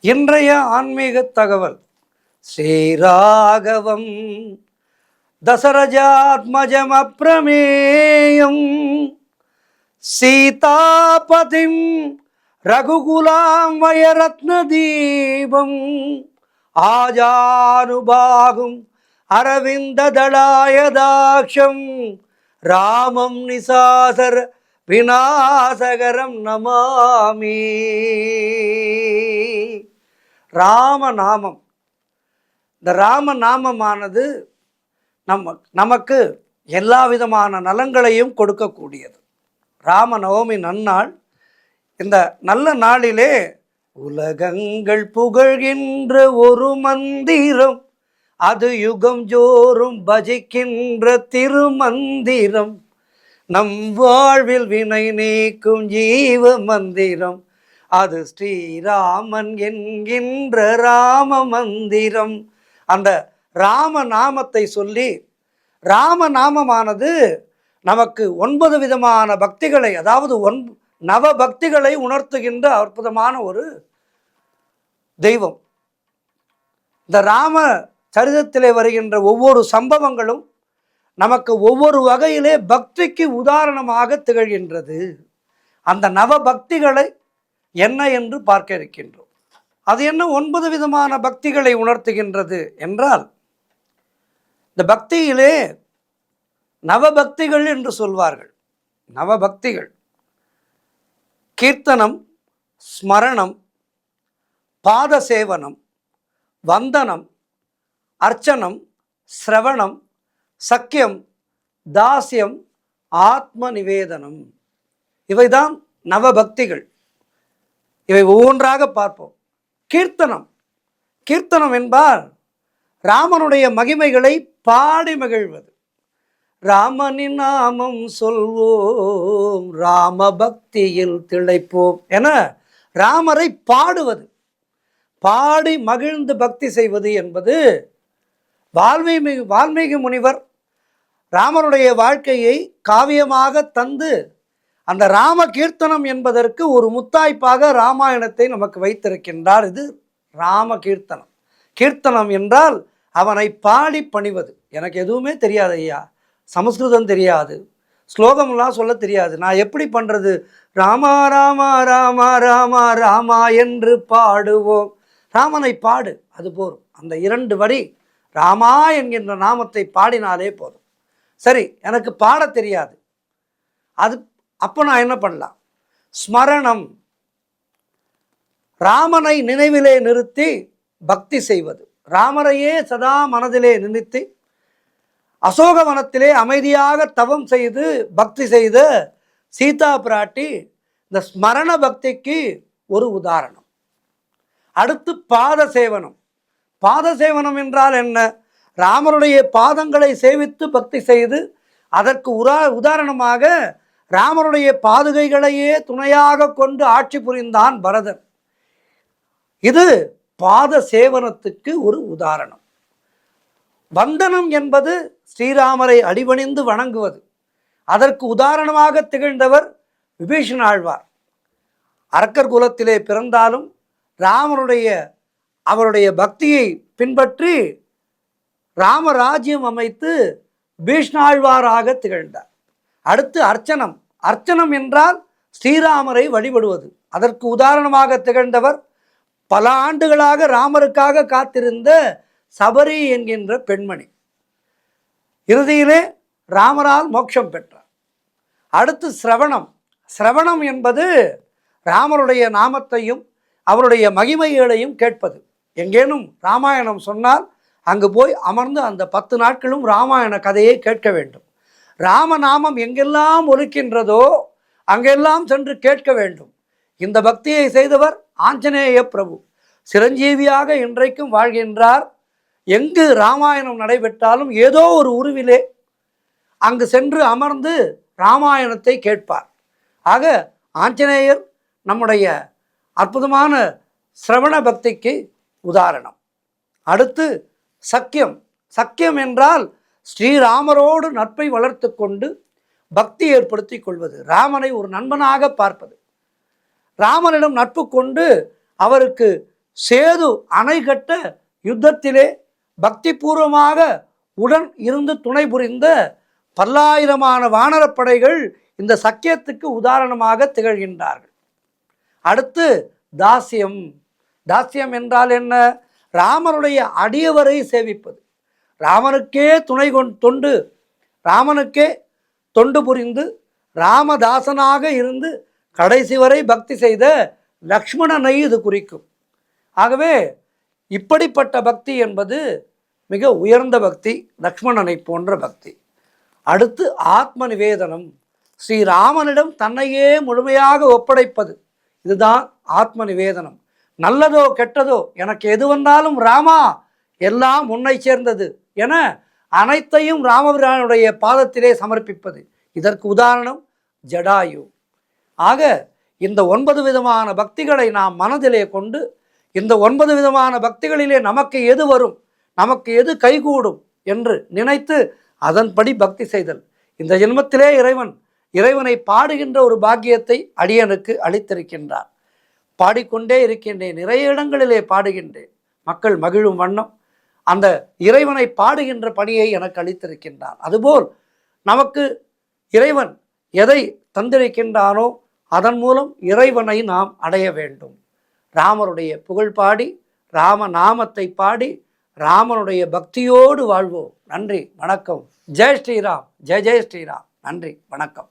இன்றைய ஆன்மீக தகவல் ஸ்ரீராகவம் தசரஜாத்மஜம் அப்ரமேயம் சீதாபதிம் ரகுகுலாம் வயரத்ன தீபம் ஆஜானுபாகும் அரவிந்ததளாயதாட்சம் ராமம் நிசாசர விநாசகரம் நமாமி. ராமநாமம், இந்த ராமநாமமானது நமக்கு எல்லா விதமான நலங்களையும் கொடுக்கக்கூடியது. ராமநவமி நன்னாள். இந்த நல்ல நாளிலே உலகங்கள் புகழ்கின்ற ஒரு மந்திரம், அது யுகம் ஜோறும் பஜிக்கின்ற திருமந்திரம், நம் வாழ்வில் வினை நீக்கும் ஜீவ மந்திரம், அது ஸ்ரீராமன் என்கின்ற ராம மந்திரம். அந்த ராமநாமத்தை சொல்லி, ராமநாமமானது நமக்கு 9 விதமான பக்திகளை, அதாவது நவ பக்திகளை உணர்த்துகின்ற அற்புதமான ஒரு தெய்வம். இந்த ராம சரிதத்திலே வருகின்ற ஒவ்வொரு சம்பவங்களும் நமக்கு ஒவ்வொரு வகையிலே பக்திக்கு உதாரணமாக திகழ்கின்றது. அந்த நவ பக்திகளை என்ன என்று பார்க்க இருக்கின்றோம். அது என்ன 9 விதமான பக்திகளை உணர்த்துகின்றது என்றால், இந்த பக்தியிலே நவபக்திகள் என்று சொல்வார்கள். நவபக்திகள் கீர்த்தனம், ஸ்மரணம், பாதசேவனம், வந்தனம், அர்ச்சனம், சிரவணம், சக்கியம், தாஸ்யம், ஆத்ம நிவேதனம். இவைதான் நவபக்திகள். இவை ஒவ்வொன்றாக பார்ப்போம். கீர்த்தனம், கீர்த்தனம் என்பார் ராமனுடைய மகிமைகளை பாடி மகிழ்வது. ராமனின் நாமம் சொல்வோம், ராம பக்தியில் திளைப்போம் என ராமரை பாடுவது, பாடி மகிழ்ந்து பக்தி செய்வது என்பது வால்மீகி முனிவர் ராமனுடைய வாழ்க்கையை காவியமாக தந்து அந்த ராம கீர்த்தனம் என்பதற்கு ஒரு முத்தாய்ப்பாக ராமாயணத்தை நமக்கு வைத்திருக்கின்றார். இது ராம கீர்த்தனம். கீர்த்தனம் என்றால் அவனை பாடி பணிவது. எனக்கு எதுவுமே தெரியாது ஐயா, சமஸ்கிருதம் தெரியாது, ஸ்லோகம்லாம் சொல்ல தெரியாது, நான் எப்படி பண்ணுறது? ராமா ராமா ராமா ராமா ராமா என்று பாடுவோம். ராமனை பாடு, அது போதும். அந்த 2 வரி ராமா என்கின்ற நாமத்தை பாடினாலே போதும். சரி, எனக்கு பாட தெரியாது, அப்போ நான் என்ன பண்ணலாம்? ஸ்மரணம், ராமனை நினைவிலே நிறுத்தி பக்தி செய்வது. ராமரையே சதா மனதிலே நிறுத்தி அசோகவனத்திலே அமைதியாக தவம் செய்து பக்தி செய்த சீதா பிராட்டி இந்த ஸ்மரண பக்திக்கு ஒரு உதாரணம். அடுத்து பாதசேவனம். பாதசேவனம் என்றால் என்ன? ராமருடைய பாதங்களை சேவித்து பக்தி செய்து அதற்கு உதாரணமாக ராமருடைய பாதுகைகளையே துணையாக கொண்டு ஆட்சி புரிந்தான் பரதன். இது பாத சேவனத்துக்கு ஒரு உதாரணம். வந்தனம் என்பது ஸ்ரீராமரை அடிபணிந்து வணங்குவது. அதற்கு உதாரணமாக திகழ்ந்தவர் விபீஷண ஆழ்வார். அரக்கர் குலத்திலே பிறந்தாலும் அவருடைய பக்தியை பின்பற்றி ராமராஜ்யம் அமைத்து பீஷ்ணாழ்வாராக திகழ்ந்தார். அடுத்து அர்ச்சனம். அர்ச்சனம் என்றால் ஸ்ரீராமரை வழிபடுவது. அதற்கு உதாரணமாக திகழ்ந்தவர் பல ஆண்டுகளாக ராமருக்காக காத்திருந்த சபரி என்கின்ற பெண்மணி. இறுதியிலே ராமரால் மோட்சம் பெற்றார். அடுத்து சிரவணம். சிரவணம் என்பது ராமருடைய நாமத்தையும் அவருடைய மகிமைகளையும் கேட்பது. எங்கேனும் ராமாயணம் சொன்னால் அங்கு போய் அமர்ந்து அந்த 10 நாட்களும் ராமாயண கதையை கேட்க வேண்டும். ராமநாமம் எங்கெல்லாம் ஒலிக்கின்றதோ அங்கெல்லாம் சென்று கேட்க வேண்டும். இந்த பக்தியை செய்தவர் ஆஞ்சநேய பிரபு. சிரஞ்சீவியாக இன்றைக்கும் வாழ்கின்றார். எங்கு ராமாயணம் நடைபெற்றாலும் ஏதோ ஒரு உருவிலே அங்கு சென்று அமர்ந்து ராமாயணத்தை கேட்பார். ஆக ஆஞ்சநேயர் நம்முடைய அற்புதமான சிரவண பக்திக்கு உதாரணம். அடுத்து சக்கியம். சக்கியம் என்றால் ஸ்ரீராமரோடு நட்பை வளர்த்து கொண்டு பக்தி ஏற்படுத்தி கொள்வது. ராமனை ஒரு நண்பனாக பார்ப்பது. ராமனிடம் நட்பு கொண்டு அவருக்கு சேது அணை கட்ட யுத்தத்திலே பக்தி பூர்வமாக உடன் இருந்து துணை புரிந்த பல்லாயிரமான வானரப்படைகள் இந்த சக்கியத்துக்கு உதாரணமாக திகழ்கின்றார்கள். அடுத்து தாசியம். தாசியம் என்றால் என்ன? ராமனுடைய அடியவரை சேவிப்பது, ராமனுக்கே துணை தொண்டு, ராமனுக்கே தொண்டு புரிந்து ராமதாசனாக இருந்து கடைசி வரை பக்தி செய்த லக்ஷ்மணனை இது குறிக்கும். ஆகவே இப்படிப்பட்ட பக்தி என்பது மிக உயர்ந்த பக்தி, லக்ஷ்மணனை போன்ற பக்தி. அடுத்து ஆத்ம நிவேதனம். ஸ்ரீராமனிடம் தன்னையே முழுமையாக ஒப்படைப்பது, இதுதான் ஆத்ம நிவேதனம். நல்லதோ கெட்டதோ எனக்கு எது வந்தாலும் ராமா, எல்லாம் உன்னை சேர்ந்தது என அனைத்தையும் ராமபிரானுடைய பாதத்திலே சமர்ப்பிப்பது. இதற்கு உதாரணம் ஜடாயு. ஆக இந்த 9 விதமான பக்திகளை நாம் மனதிலே கொண்டு, இந்த 9 விதமான பக்திகளிலே நமக்கு எது வரும், நமக்கு எது கைகூடும் என்று நினைத்து அதன்படி பக்தி செய்தல். இந்த ஜென்மத்திலே இறைவனை பாடுகின்ற ஒரு பாக்கியத்தை அடியனுக்கு அளித்திருக்கின்றார். பாடிக்கொண்டே இருக்கின்றேன், நிறைய இடங்களிலே பாடுகின்றேன். மக்கள் மகிழும் வண்ணம் அந்த இறைவனை பாடுகின்ற பணியை எனக்கு அளித்திருக்கின்றான். அதுபோல் நமக்கு இறைவன் எதை தந்திருக்கின்றானோ அதன் மூலம் இறைவனை நாம் அடைய வேண்டும். ராமருடைய புகழ் பாடி, ராம நாமத்தை பாடி, ராமனுடைய பக்தியோடு வாழ்வோம். நன்றி, வணக்கம். ஜெய் ஸ்ரீராம், ஜெய் ஜெய் ஸ்ரீராம். நன்றி, வணக்கம்.